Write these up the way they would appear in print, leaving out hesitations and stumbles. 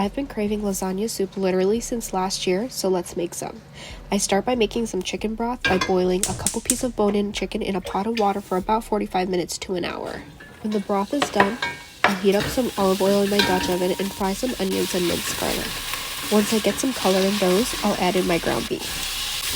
I've been craving lasagna soup literally since last year, so let's make some. I start by making some chicken broth by boiling a couple pieces of bone-in chicken in a pot of water for about 45 minutes to an hour. When the broth is done, I'll heat up some olive oil in my Dutch oven and fry some onions and minced garlic. Once I get some color in those, I'll add in my ground beef.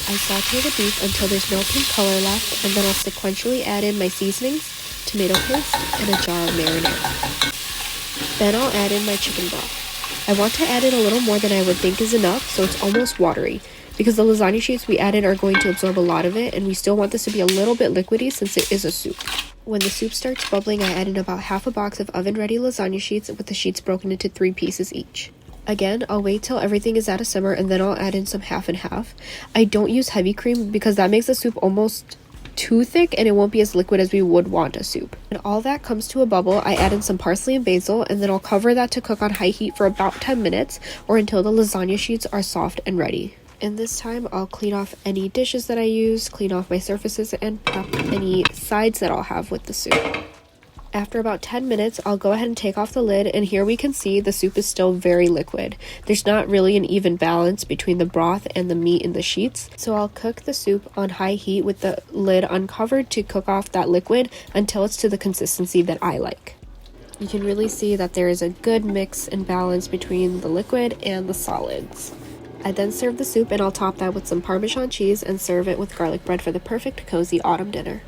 I saute the beef until there's no pink color left, and then I'll sequentially add in my seasonings, tomato paste, and a jar of marinara. Then I'll add in my chicken broth. I want to add in a little more than I would think is enough, so it's almost watery, because the lasagna sheets we added are going to absorb a lot of it, and we still want this to be a little bit liquidy since it is a soup. When the soup starts bubbling, I add in about half a box of oven-ready lasagna sheets with the sheets broken into 3 pieces each. Again, I'll wait till everything is at a simmer, and then I'll add in some half and half. I don't use heavy cream because that makes the soup almost too thick and it won't be as liquid as we would want a soup. When all that comes to a bubble, I add in some parsley and basil, and then I'll cover that to cook on high heat for about 10 minutes or until the lasagna sheets are soft and ready. In this time, I'll clean off any dishes that I use, clean off my surfaces, and prep any sides that I'll have with the soup. After about 10 minutes, I'll go ahead and take off the lid, and here we can see the soup is still very liquid. There's not really an even balance between the broth and the meat in the sheets, so I'll cook the soup on high heat with the lid uncovered to cook off that liquid until it's to the consistency that I like. You can really see that there is a good mix and balance between the liquid and the solids. I then serve the soup, and I'll top that with some Parmesan cheese and serve it with garlic bread for the perfect cozy autumn dinner.